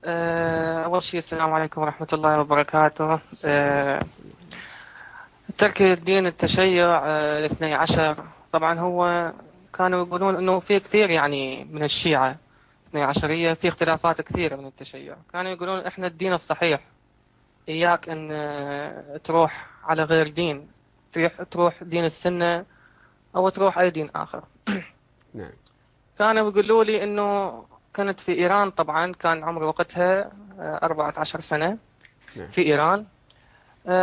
أول شيء السلام عليكم ورحمة الله وبركاته. ترك الدين التشيع الاثني عشر. طبعا هو كانوا يقولون أنه في كثير يعني من الشيعة اثني عشرية في اختلافات كثيرة من التشيع. كانوا يقولون إحنا الدين الصحيح، إياك أن تروح على غير دين، تروح دين السنة أو تروح أي دين آخر. نعم. كانوا يقولوا لي أنه كانت في إيران، طبعا كان عمري وقتها 14 سنة نعم. في إيران.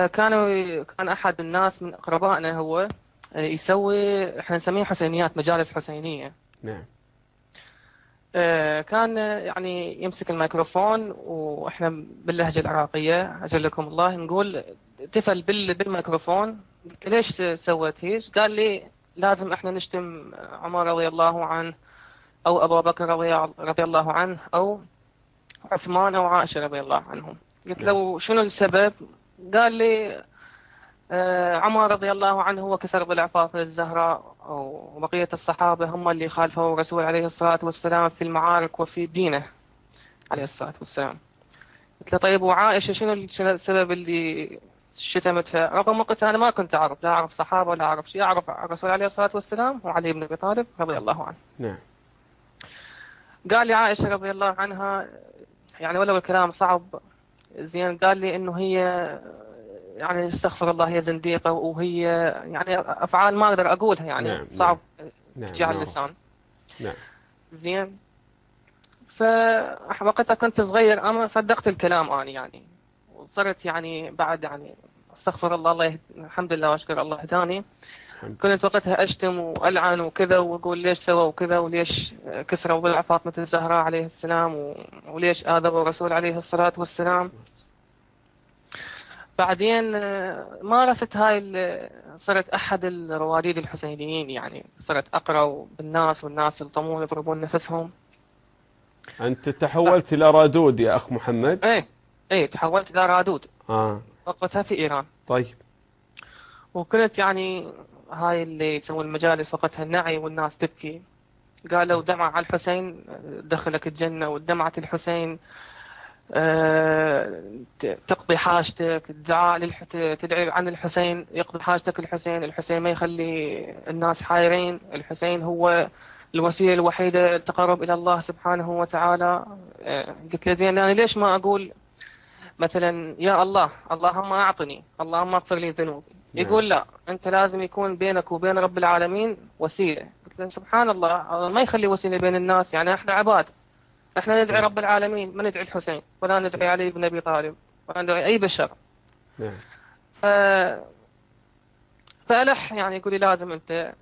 كان أحد الناس من أقربائنا هو يسوي، إحنا نسميه حسينيات، مجالس حسينية. نعم. كان يعني يمسك الميكروفون، وإحنا باللهجة العراقية أجلكم الله نقول تفل بالميكروفون. قلت له ليش سويت هيك؟ قال لي لازم إحنا نشتم عمر رضي الله عنه، أو أبو بكر رضي الله عنه، أو عثمان أو عائشة رضي الله عنهم. قلت نعم. له شنو السبب؟ قال لي عمر رضي الله عنه هو كسر ضلع فاطمة الزهراء، وبقية الصحابة هم اللي خالفوا الرسول عليه الصلاة والسلام في المعارك وفي دينه عليه الصلاة والسلام. قلت له طيب وعائشة شنو السبب اللي شتمتها؟ رغم وقتها أنا ما كنت أعرف، لا أعرف صحابة ولا أعرف شيء، أعرف الرسول عليه الصلاة والسلام وعلي بن أبي طالب رضي الله عنه. نعم. قال لي عائشة رضي الله عنها، يعني ولو الكلام صعب زين، قال لي إنه هي يعني استغفر الله هي زنديقة، وهي يعني أفعال ما أقدر أقولها، يعني نعم. صعب نعم. تجي على معروف. اللسان. نعم. زين. فوقتها كنت صغير، أما صدقت الكلام أنا يعني، وصرت يعني بعد يعني استغفر الله، الحمد لله واشكر الله هداني. الحمد لله. كنت وقتها أشتم وألعن وكذا، وأقول ليش سووا وكذا، وليش كسروا ضلع فاطمة الزهراء عليه السلام، وليش آذوا الرسول عليه الصلاة والسلام. بعدين مارست هاي صرت أحد الرواديد الحسينيين، يعني صرت أقرأ بالناس، والناس يلطمون يضربون نفسهم. أنت ف... تحولت إلى رادود يا أخ محمد؟ إيه تحولت إلى رادود آه. وقتها في إيران. طيب. وكنت يعني هاي اللي يسوون المجالس وقتها النعي والناس تبكي. قالوا دمع على الحسين دخلك الجنة، والدمعة الحسين تقضي حاجتك، الدعاء تدعي عن الحسين يقضي حاجتك. الحسين ما يخلي الناس حايرين، الحسين هو الوسيلة الوحيدة للتقرب إلى الله سبحانه وتعالى. قلت له زين أنا ليش ما أقول مثلا يا الله اللهم أعطني، اللهم اغفر لي ذنوبي؟ نعم. يقول لا، أنت لازم يكون بينك وبين رب العالمين وسيلة. قلت له سبحان الله ما يخلي وسيلة بين الناس، يعني احنا عباد، احنا ندعي صحيح. رب العالمين، ما ندعي الحسين ولا ندعي علي بن ابي طالب ولا ندعي اي بشر. نعم. ف... فألح يعني يقول لي لازم انت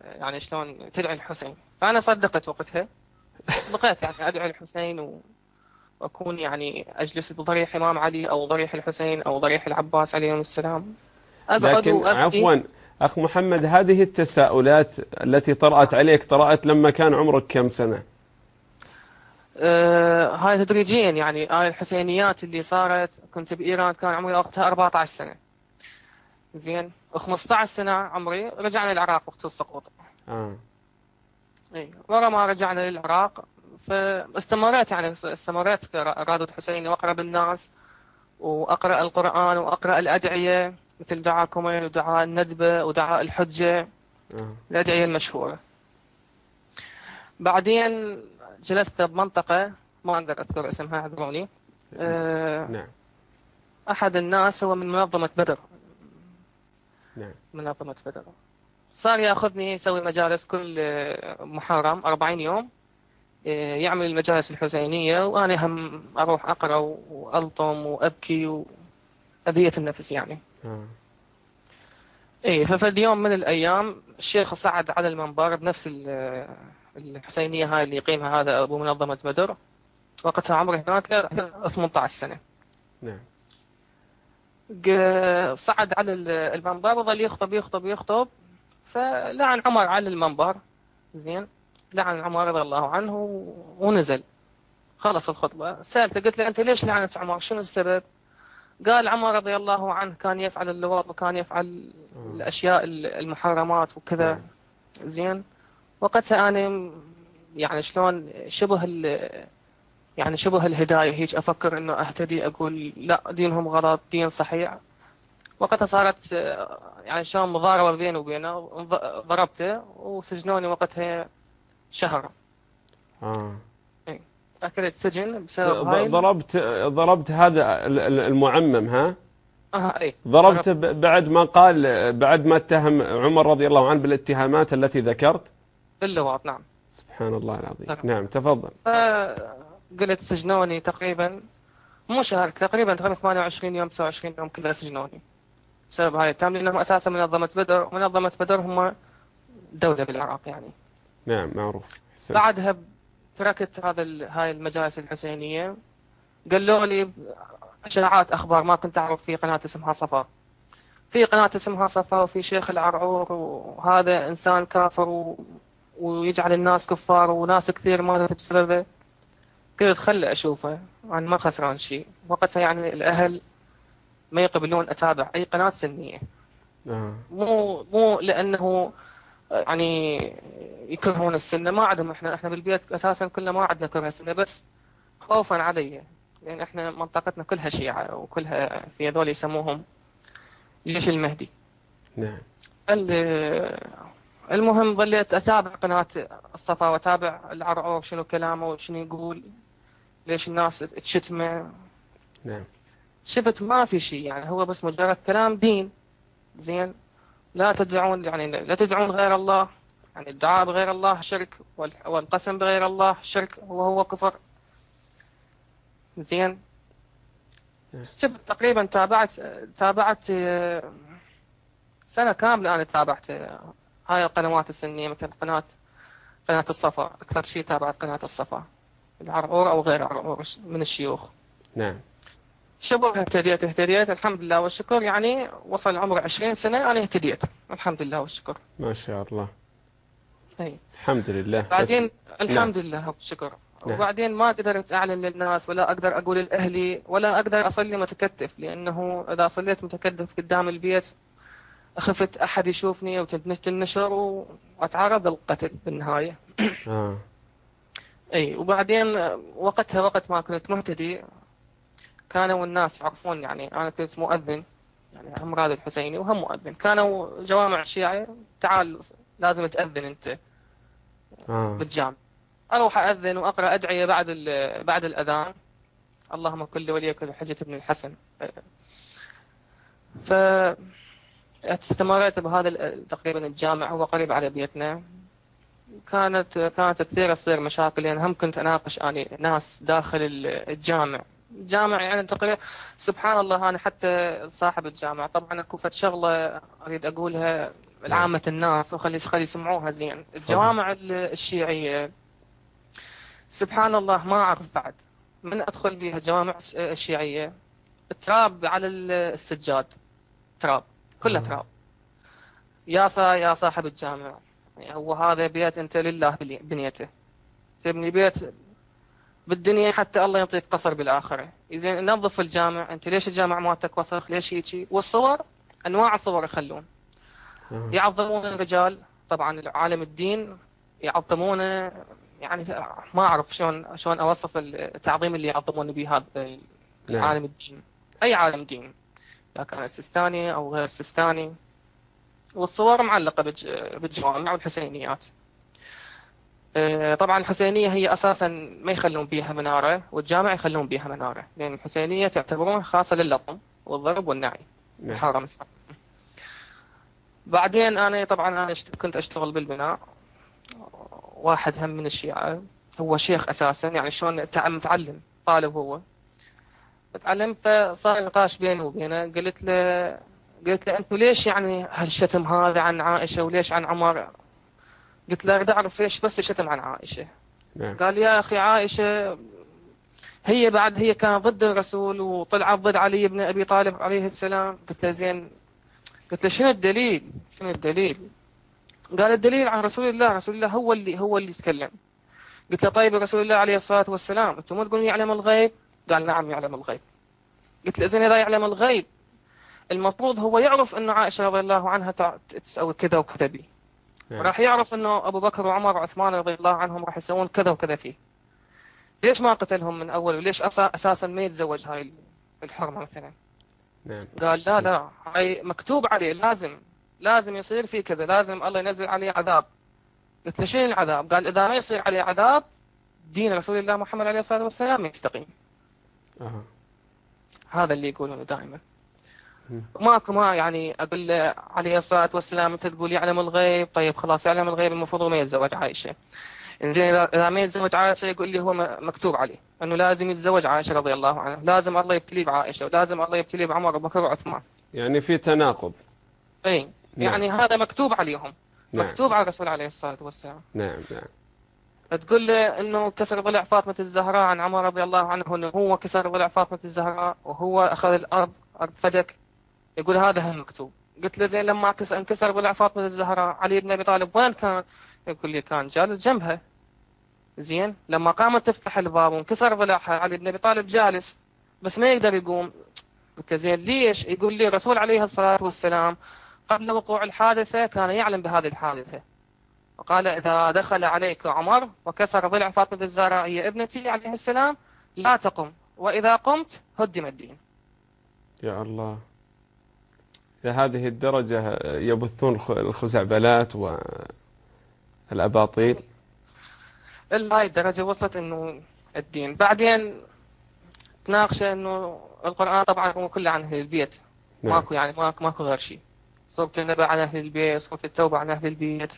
يعني شلون تدعي الحسين. فانا صدقت وقتها، بقيت يعني ادعي الحسين واكون يعني اجلس بضريح امام علي او ضريح الحسين او ضريح العباس عليهم السلام، اقعد لكن وابكي. عفوا أخ محمد، هذه التساؤلات التي طرأت عليك طرأت لما كان عمرك كم سنة؟ هاي تدريجيا، يعني هاي الحسينيات اللي صارت كنت بإيران كان عمري وقتها 14 سنة. زين، و15 سنة عمري رجعنا العراق وقت السقوط. آه. اي ورا ما رجعنا للعراق فاستمريت، يعني استمريت كرادود حسيني، واقرا بالناس واقرا القرآن واقرا الأدعية، مثل دعاء كميل ودعاء الندبة ودعاء الحجة، آه. الأدعية المشهورة. بعدين جلست بمنطقة ما أقدر أذكر اسمها، اعذروني. أه، نعم. أحد الناس هو من منظمة بدر، نعم. منظمة بدر، صار ياخذني يسوي مجالس كل محرم 40 يوم. يعمل المجالس الحسينية، وأنا هم أروح أقرأ وألطم وأبكي وأذية النفس يعني. آه. إيه، ففي اليوم من الأيام الشيخ صعد على المنبر بنفس الحسينية هاي اللي يقيمها هذا أبو منظمة بدر. وقتها عمري هناك 18 سنة. نعم. صعد على المنبر وظل يخطب يخطب يخطب، فلعن عمر على المنبر. زين، لعن عمر رضي الله عنه ونزل. خلص الخطبة، سألته قلت له أنت ليش لعنت عمر؟ شنو السبب؟ قال عمر رضي الله عنه كان يفعل اللواط وكان يفعل آه. الأشياء المحرمات وكذا. نعم. زين، وقتها أنا يعني شلون شبه يعني شبه الهداية، هيك أفكر إنه أهتدي، أقول لا دينهم غلط، دين صحيح. وقتها صارت يعني شلون مضاربة بيني وبينه، ضربته وسجنوني وقتها شهر. آه. إيه. أكلت سجن س- بسبب ض- هاي ضربت ضربت هذا المعمم، ها؟ إيه. ضربته ضربت بعد ما قال، بعد ما اتهم عمر رضي الله عنه بالاتهامات التي ذكرت. باللواط، نعم. سبحان الله العظيم. ضرب. نعم، تفضل. فقلت سجنوني تقريبا، مو شهر، تقريبا 28 يوم 29 يوم كلها سجنوني بسبب هاي التهم، لأنهم أساسا منظمة بدر، منظمة بدر هم دولة بالعراق يعني. نعم، معروف. حسن. بعدها تركت هاي المجالس الحسينية. قالوا لي إشاعات أخبار ما كنت أعرف، في قناة اسمها صفا، في قناة اسمها صفا، وفي شيخ العرعور، وهذا إنسان كافر ويجعل الناس كفار، وناس كثير ماتت بسببه. قلت خلي أشوفه، أنا ما خسران شيء. وقتها يعني الأهل ما يقبلون أتابع أي قناة سنية، آه. مو لأنه يعني يكرهون السنة، ما عندهم. احنا بالبيت أساسا كلنا ما عندنا كره السنة، بس خوفا علي، لأن احنا منطقتنا كلها شيعة، وكلها في هذول يسموهم جيش المهدي. نعم. ال- المهم ظليت أتابع قناة الصفا، وأتابع العرعور شنو كلامه وشنو يقول، ليش الناس تشتمه. نعم. شفت ما في شيء، يعني هو بس مجرد كلام دين. زين، لا تدعون، يعني لا تدعون غير الله، يعني الدعاء بغير الله شرك، والقسم بغير الله شرك وهو كفر. زين. نعم. شفت تقريبا تابعت سنة كاملة. أنا تابعت هاي القنوات السنية، مثل قناة الصفا. أكثر شيء تابعت قناة الصفا، العرعور أو غير عرعور من الشيوخ. نعم. شبه اهتديت الحمد لله والشكر. يعني وصل عمر 20 سنة أنا اهتديت الحمد لله والشكر. ما شاء الله. أي. الحمد لله. بس. بعدين نعم. الحمد لله والشكر. نعم. وبعدين ما قدرت أعلن للناس، ولا أقدر أقول لأهلي، ولا أقدر أصلي متكتف، لأنه إذا صليت متكتف قدام البيت خفت أحد يشوفني وتنشر وأتعرض للقتل بالنهاية. آه. أي. وبعدين وقتها، وقت ما كنت مهتدي، كانوا الناس يعرفون، يعني أنا كنت مؤذن، يعني عمراد الحسيني وهم مؤذن. كانوا جوامع الشيعة تعال لازم تأذن أنت آه. بالجامع. أروح أذن وأقرأ أدعية بعد الأذان، اللهم كل وليك الحجة بن الحسن. فاستمريت بهذا تقريبا الجامع، هو قريب على بيتنا. كانت كثيرة تصير مشاكل، لأن هم كنت أناقش أنا ناس داخل الجامع يعني تقريبا. سبحان الله، أنا حتى صاحب الجامع، طبعا أكو فد شغلة أريد أقولها نعم. لعامة الناس وخلي يسمعوها زين. تفضل. الجوامع الشيعية سبحان الله ما أعرف بعد من أدخل بها الجوامع الشيعية، تراب على السجاد، تراب، كله تراب. يا صاحب الجامع، يعني هو هذا بيت أنت لله بنيته، تبني بيت بالدنيا حتى الله يعطيك قصر بالآخرة. إذا نظف الجامع، أنت ليش الجامع مالتك وسخ؟ ليش هيك؟ والصور أنواع الصور يخلون، آه. يعظمون الرجال، طبعا عالم الدين يعظمونه. يعني ما أعرف شلون أوصف التعظيم اللي يعظمون به هذا نعم. عالم الدين، أي عالم دين، إذا كان سيستاني أو غير سيستاني. والصور معلقة بالجوامع والحسينيات. طبعا الحسينية هي أساسا ما يخلون بيها منارة، والجامع يخلون بيها منارة، لأن الحسينية تعتبرون خاصة لللطم والضرب والنعي، نعم. محرم. بعدين أنا طبعا كنت أشتغل بالبناء. واحد هم من الشيعة، هو شيخ أساسا، يعني شلون متعلم طالب هو متعلم. فصار نقاش بيني وبينه. قلت له أنتوا ليش يعني هالشتم هذا عن عائشة، وليش عن عمر؟ قلت له أريد أعرف ليش بس الشتم عن عائشة. نعم. قال يا أخي عائشة هي كانت ضد الرسول، وطلعت ضد علي بن أبي طالب عليه السلام. قلت له زين، قلت له شنو الدليل؟ قال الدليل عن رسول الله، رسول الله هو اللي يتكلم. قلت له طيب رسول الله عليه الصلاة والسلام أنتم مو تقولون يعلم الغيب؟ قال نعم يعلم الغيب. قلت له زين، إذا يعلم الغيب المفروض هو يعرف أنه عائشة رضي الله عنها تسوي كذا وكذا به، نعم. راح يعرف أنه أبو بكر وعمر وعثمان رضي الله عنهم راح يسوون كذا وكذا فيه. ليش ما قتلهم من أول؟ وليش أساسا ما يتزوج هاي الحرمة مثلا؟ نعم. قال لا لا، هاي مكتوب عليه، لازم يصير في كذا، لازم الله ينزل عليه عذاب. قلت له شنو العذاب؟ قال إذا ما يصير عليه عذاب دين رسول الله محمد عليه الصلاة والسلام يستقيم. أها. هذا اللي يقولونه دائما. ماكو ما يعني أقول له عليه الصلاة والسلام أنت تقول يعلم الغيب، طيب خلاص يعلم الغيب المفروض ما يتزوج عائشة. إنزين إذا ما يتزوج عائشة يقول لي هو مكتوب عليه أنه لازم يتزوج عائشة رضي الله عنها، لازم الله يبتليه بعائشة، ولازم الله يبتليه بعمر وبكر وعثمان. يعني في تناقض. أي نعم. يعني هذا مكتوب عليهم. نعم. مكتوب على الرسول عليه الصلاة والسلام. نعم. نعم. تقول له انه كسر ضلع فاطمة الزهراء عن عمر رضي الله عنه، انه هو كسر ضلع فاطمة الزهراء وهو اخذ الارض، ارض فدك. يقول هذا هم مكتوب. قلت له زين لما انكسر ضلع فاطمة الزهراء علي بن ابي طالب وين كان؟ يقول لي كان جالس جنبها. زين لما قامت تفتح الباب وانكسر ضلعها علي بن ابي طالب جالس بس ما يقدر يقوم. قلت له زين ليش؟ يقول لي الرسول عليه الصلاة والسلام قبل وقوع الحادثة كان يعلم بهذه الحادثة، وقال إذا دخل عليك عمر وكسر ضلع فاطمة الزهراء هي ابنتي عليه السلام لا تقم، وإذا قمت هدم الدين. يا الله، لهذه الدرجة يبثون الخزعبلات والأباطيل. إلا هاي الدرجة وصلت إنه الدين. بعدين تناقش إنه القرآن طبعا هو كله عن أهل البيت. نعم. ماكو يعني ماكو غير شيء. سورة النبأ عن أهل البيت، سورة التوبة عن أهل البيت،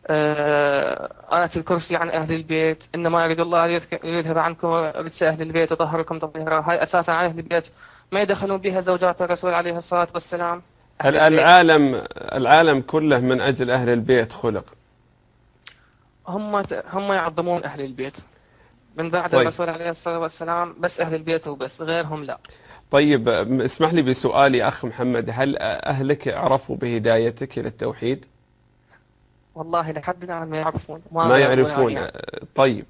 آية الكرسي عن أهل البيت، إنما يريد الله يذهب عنكم رجس أهل البيت وطهركم تطهيرا. هاي أساسا عن أهل البيت ما يدخلون بها زوجات الرسول عليه الصلاة والسلام. هل العالم كله من أجل أهل البيت خلق؟ هم يعظمون أهل البيت من بعد طيب. الرسول عليه الصلاة والسلام، بس أهل البيت وبس، غيرهم لا. طيب اسمح لي بسؤالي أخ محمد، هل أهلك عرفوا بهدايتك إلى التوحيد؟ والله لحد الآن ما يعرفون، ما يعرفون يعني. طيب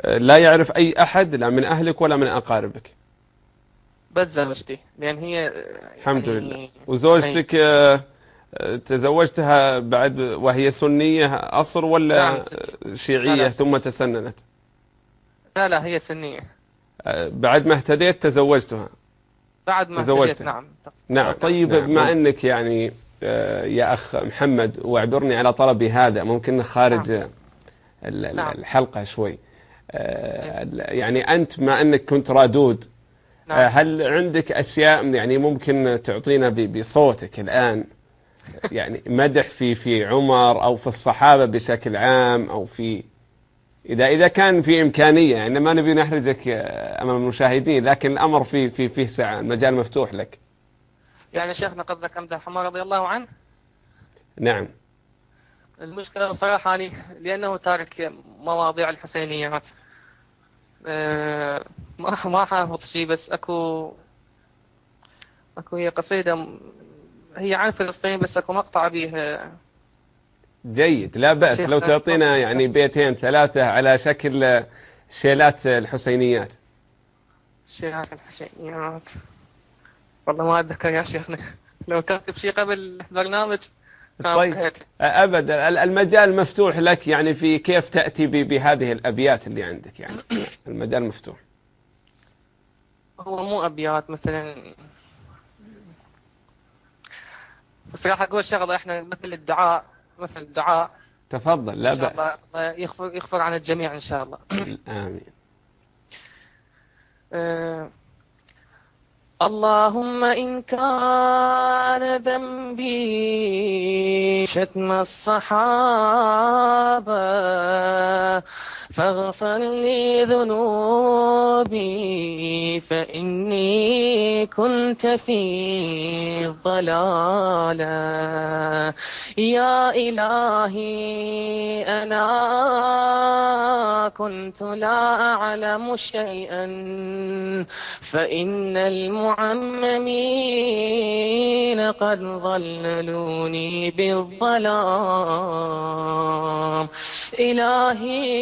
لا يعرف أي أحد لا من أهلك ولا من أقاربك؟ بس زوجتي لأن هي الحمد يعني لله. وزوجتك تزوجتها بعد وهي سنية أصل ولا نعم شيعية لا ثم تسننت؟ لا هي سنية. بعد ما اهتديت تزوجتها؟ بعد ما تزوجت. اهتديت نعم. نعم. طيب بما أنك يعني يا أخ محمد، واعذرني على طلبي هذا، ممكن خارج نعم. الحلقة شوي. يعني أنت ما أنك كنت رادود، نعم. هل عندك أشياء يعني ممكن تعطينا بصوتك الآن، يعني مدح في عمر أو في الصحابة بشكل عام، أو في إذا كان في إمكانية، يعني ما نبي نحرجك أمام المشاهدين، لكن الأمر فيه سعة، المجال مفتوح لك. يعني شيخنا قصدك أمدح عمر رضي الله عنه؟ نعم. المشكلة بصراحة يعني لأنه تارك مواضيع الحسينيات. ما حافظ شيء، بس أكو هي قصيدة هي عن فلسطين، بس أكو مقطع بيها. جيد، لا بأس لو تعطينا يعني بيتين ثلاثة على شكل شيلات الحسينيات. شيلات الحسينيات والله ما أتذكر يا شيخنا. لو كاتب شيء قبل البرنامج طيب أبدا، المجال مفتوح لك، يعني في كيف تأتي بهذه الأبيات اللي عندك، يعني المجال مفتوح. هو مو أبيات مثلا، بس راح أقول شغلة إحنا مثل الدعاء. تفضل لا بأس. الله يغفر عن الجميع إن شاء الله. آمين. اللهم إن كان ذنبي شتم الصحابة فاغفر لي ذنوبي فإني كنت في ضلالة. يا إلهي أنا كنت لا أعلم شيئا فإن المعممين قد ضللوني بالظلام. إلهي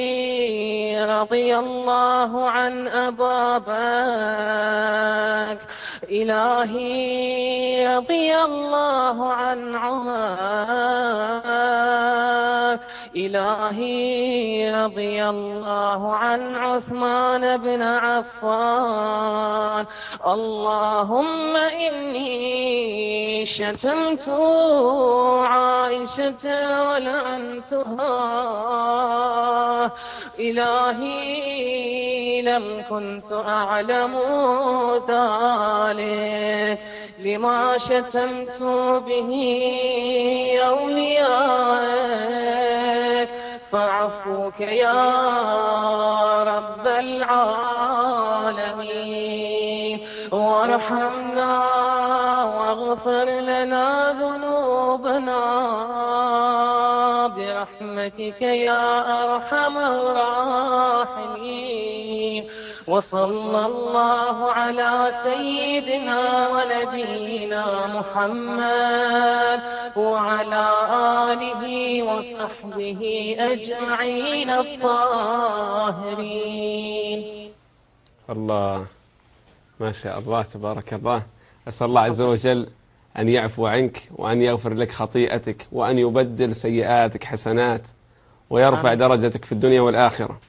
رضي الله عن أبا بكر، إلهي رضي الله عن عمر، إلهي رضي الله عن عثمان بن عفان. اللهم إني شتمت عائشة ولعنتها، إلهي لم كنت أعلم ذلك لما شتمت به أوليائك، فعفوك يا رب العالمين، وارحمنا واغفر لنا ذنوبنا برحمتك يا أرحم الراحمين. وصلى الله على سيدنا ونبينا محمد وعلى آله وصحبه أجمعين الطاهرين. الله، ما شاء الله تبارك الله. أسأل الله عز وجل أن يعفو عنك وأن يغفر لك خطيئتك وأن يبدل سيئاتك حسنات ويرفع درجتك في الدنيا والآخرة.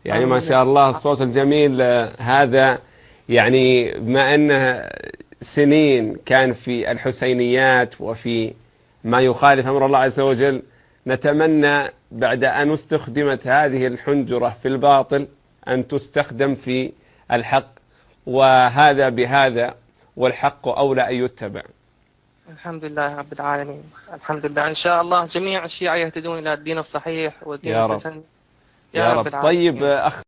يعني ما شاء الله الصوت الجميل هذا، يعني بما أنه سنين كان في الحسينيات وفي ما يخالف أمر الله عز وجل، نتمنى بعد أن استخدمت هذه الحنجرة في الباطل أن تستخدم في الحق، وهذا بهذا، والحق أولى أن يتبع. الحمد لله رب العالمين. الحمد لله. إن شاء الله جميع الشيعة يهتدون إلى الدين الصحيح والدين الحسن. يا رب. طيب أخ